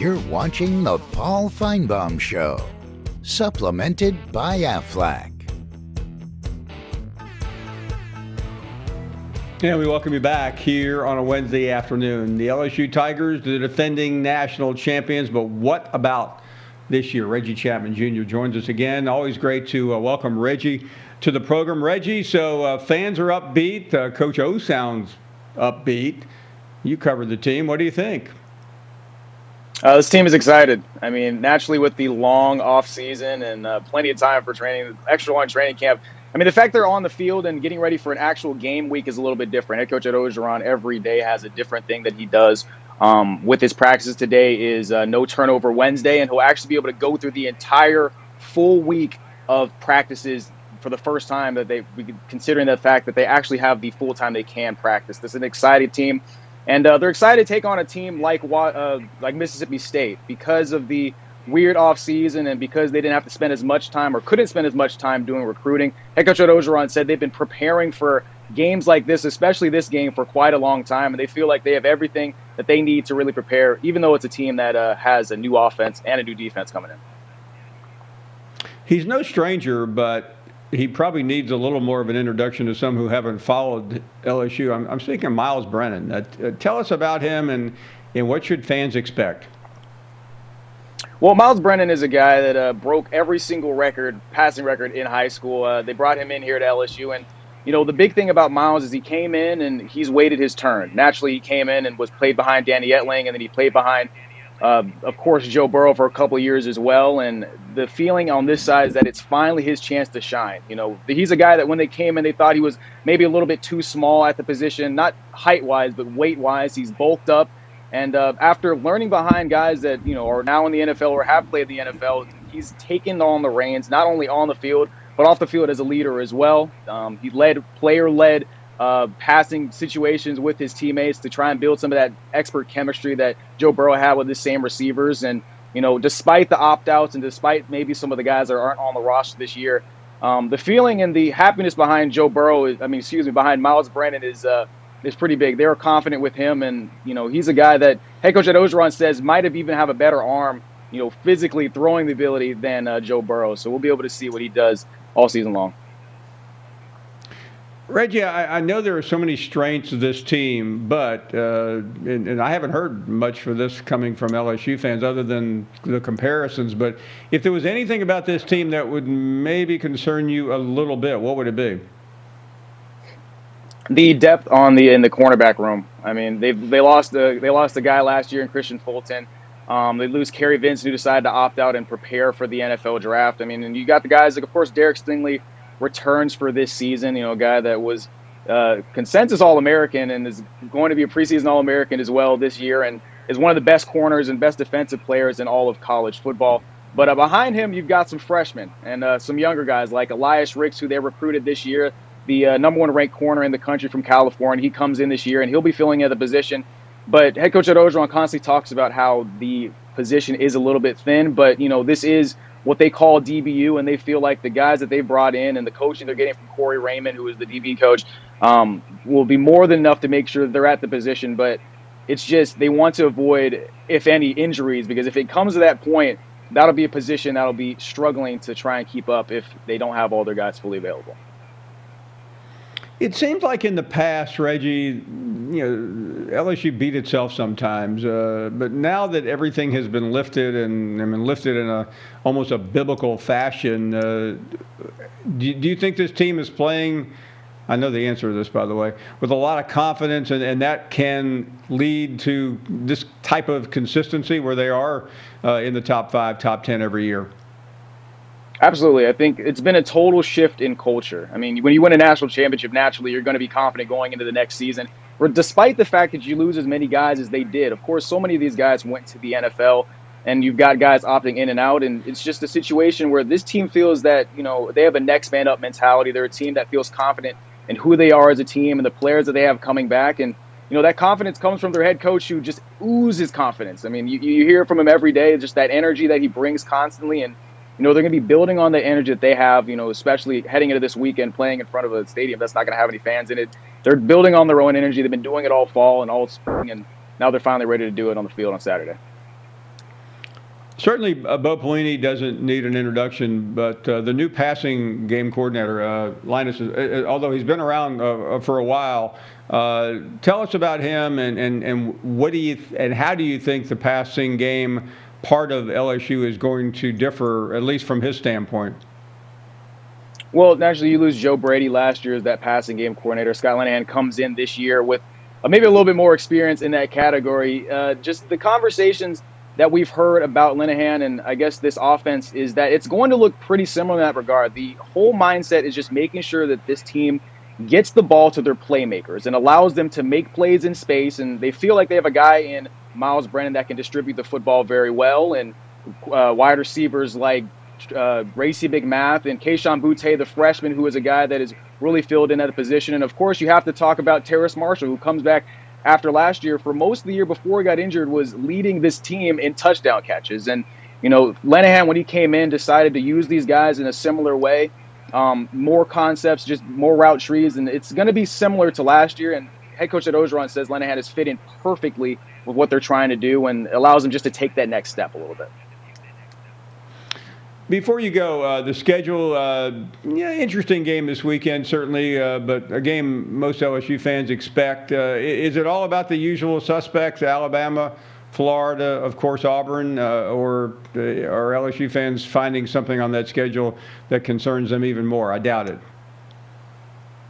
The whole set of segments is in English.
You're watching The Paul Finebaum Show, supplemented by Aflac. Yeah, we welcome you back here on a Wednesday afternoon. The LSU Tigers, the defending national champions, but what about this year? Reggie Chatman Jr. joins us again. Always great to welcome Reggie to the program. Reggie, so fans are upbeat. Coach O sounds upbeat. You covered the team. What do you think? This team is excited. I mean, naturally with the long off season and plenty of time for training, extra long training camp. I mean, the fact they're on the field and getting ready for an actual game week is a little bit different. Head coach at Orgeron every day has a different thing that he does with his practices. Today is no turnover Wednesday, and he'll actually be able to go through the entire full week of practices for the first time considering the fact that they actually have the full time they can practice. This is an exciting team. And they're excited to take on a team like Mississippi State because of the weird offseason and because they didn't have to spend as much time or couldn't spend as much time doing recruiting. Head coach Orgeron said they've been preparing for games like this, especially this game, for quite a long time. And they feel like they have everything that they need to really prepare, even though it's a team that has a new offense and a new defense coming in. He's no stranger, but he probably needs a little more of an introduction to some who haven't followed LSU. I'm speaking of Miles Brennan. Tell us about him and what should fans expect? Well, Miles Brennan is a guy that broke every single passing record in high school. They brought him in here at LSU. And, you know, the big thing about Miles is he came in and he's waited his turn. Naturally, he came in and was played behind Danny Etling, and then he played behind of course, Joe Burrow for a couple of years as well. And the feeling on this side is that it's finally his chance to shine. You know, he's a guy that when they came in, they thought he was maybe a little bit too small at the position, not height-wise, but weight-wise. He's bulked up. And after learning behind guys that, you know, are now in the NFL or have played the NFL, he's taken on the reins, not only on the field, but off the field as a leader as well. He led player-led passing situations with his teammates to try and build some of that expert chemistry that Joe Burrow had with the same receivers. And, you know, despite the opt-outs and despite maybe some of the guys that aren't on the roster this year, the feeling and the happiness behind behind Miles Brennan is pretty big. They were confident with him, and, you know, he's a guy that head coach at Orgeron says might have a better arm, you know, physically throwing the ability than Joe Burrow. So we'll be able to see what he does all season long. Reggie, I know there are so many strengths of this team, but and I haven't heard much for this coming from LSU fans other than the comparisons. But if there was anything about this team that would maybe concern you a little bit, what would it be? The depth in the cornerback room. I mean, they lost a guy last year in Christian Fulton. They lose Kerry Vince, who decided to opt out and prepare for the NFL draft. I mean, and you got the guys like, of course, Derek Stingley returns for this season. You know, a guy that was consensus All-American and is going to be a preseason All-American as well this year, and is one of the best corners and best defensive players in all of college football. But behind him, you've got some freshmen and some younger guys like Elias Ricks, who they recruited this year, the number one ranked corner in the country from California. He comes in this year, and he'll be filling in the position. But head coach at Orgeron constantly talks about how the position is a little bit thin, but, you know, this is what they call DBU, and they feel like the guys that they brought in and the coaching they're getting from Corey Raymond, who is the DB coach, will be more than enough to make sure they're at the position. But it's just they want to avoid, if any, injuries, because if it comes to that point, that'll be a position that'll be struggling to try and keep up if they don't have all their guys fully available. It seems like in the past, Reggie, you know, LSU beat itself sometimes, but now that everything has been lifted and been lifted in almost a biblical fashion, do you think this team is playing, I know the answer to this, by the way, with a lot of confidence, and that can lead to this type of consistency where they are in the top 5, top 10 every year? Absolutely. I think it's been a total shift in culture. I mean, when you win a national championship, naturally, you're going to be confident going into the next season. Despite the fact that you lose as many guys as they did. Of course, so many of these guys went to the NFL, and you've got guys opting in and out. And it's just a situation where this team feels that, you know, they have a next man up mentality. They're a team that feels confident in who they are as a team and the players that they have coming back. And, you know, that confidence comes from their head coach, who just oozes confidence. I mean, you hear from him every day, just that energy that he brings constantly. And, you know, they're going to be building on the energy that they have, you know, especially heading into this weekend, playing in front of a stadium that's not going to have any fans in it. They're building on their own energy. They've been doing it all fall and all spring, and now they're finally ready to do it on the field on Saturday. Certainly, Bo Pelini doesn't need an introduction, but the new passing game coordinator, Linus, although he's been around for a while, tell us about him and what do you and how do you think the passing game part of LSU is going to differ, at least from his standpoint? Well, naturally, you lose Joe Brady last year as that passing game coordinator. Scott Linehan comes in this year with maybe a little bit more experience in that category. Just the conversations that we've heard about Linehan and I guess this offense is that it's going to look pretty similar in that regard. The whole mindset is just making sure that this team gets the ball to their playmakers and allows them to make plays in space. And they feel like they have a guy in Miles Brennan that can distribute the football very well, and wide receivers like Gracie Big Math and Keyshawn Butte, the freshman, who is a guy that is really filled in at a position. And of course, you have to talk about Terrace Marshall, who comes back after last year. For most of the year before he got injured, was leading this team in touchdown catches. And, Linehan, when he came in, decided to use these guys in a similar way. More concepts, just more route trees. And it's going to be similar to last year. And head coach at Ogeron says Linehan has fit in perfectly with what they're trying to do and allows them just to take that next step a little bit. Before you go, the schedule, interesting game this weekend, certainly, but a game most LSU fans expect. Is it all about the usual suspects, Alabama, Florida, of course, Auburn, or are LSU fans finding something on that schedule that concerns them even more? I doubt it.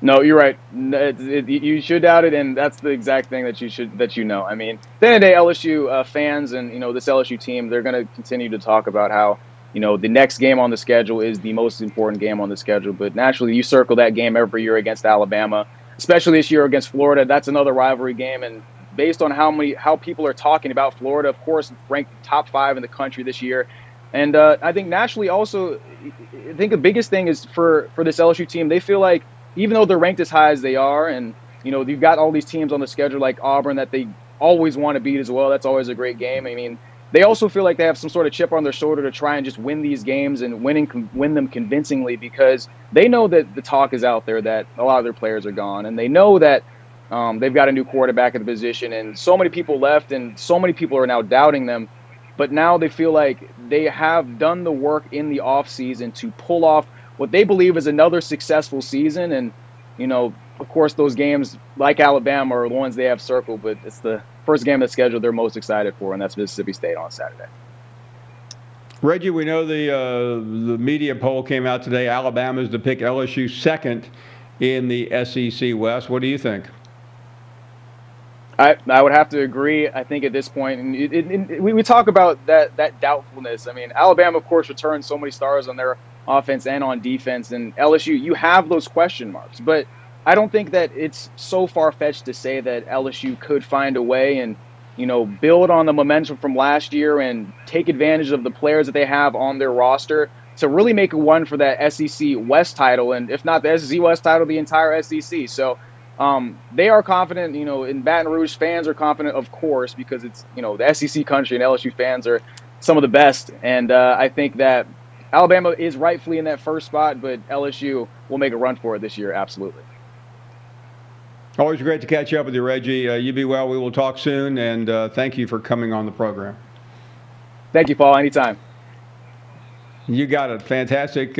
No, you're right. You should doubt it, and that's the exact thing that you know. I mean, at the end of the day, LSU fans and, this LSU team, they're going to continue to talk about how, the next game on the schedule is the most important game on the schedule. But naturally, you circle that game every year against Alabama, especially this year against Florida. That's another rivalry game. And based on how people are talking about Florida, of course, ranked top 5 in the country this year. And I think naturally also, I think the biggest thing is for this LSU team, they feel like even though they're ranked as high as they are, and, you've got all these teams on the schedule like Auburn that they always want to beat as well. That's always a great game. I mean, they also feel like they have some sort of chip on their shoulder to try and just win these games and win them convincingly, because they know that the talk is out there that a lot of their players are gone, and they know that they've got a new quarterback at the position, and so many people left, and so many people are now doubting them. But now they feel like they have done the work in the offseason to pull off what they believe is another successful season. And, of course, those games like Alabama are the ones they have circled, but it's the first game of the schedule they're most excited for, and that's Mississippi State on Saturday. Reggie, we know the media poll came out today. Alabama's to pick LSU second in the SEC West. What do you think? I would have to agree. I think at this point, and we talk about that doubtfulness. I mean, Alabama, of course, returns so many stars on their offense and on defense, and LSU, you have those question marks. But I don't think that it's so far-fetched to say that LSU could find a way and, build on the momentum from last year and take advantage of the players that they have on their roster to really make a run for that SEC West title, and if not the SEC West title, the entire SEC. So they are confident, in Baton Rouge. Fans are confident, of course, because it's, the SEC country, and LSU fans are some of the best. And I think that Alabama is rightfully in that first spot, but LSU will make a run for it this year, absolutely. Always great to catch up with you, Reggie. You be well. We will talk soon, and thank you for coming on the program. Thank you, Paul. Anytime. You got a fantastic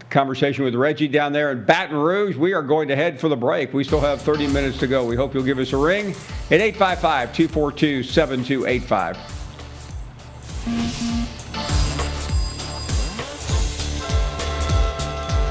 conversation with Reggie down there in Baton Rouge. We are going to head for the break. We still have 30 minutes to go. We hope you'll give us a ring at 855-242-7285.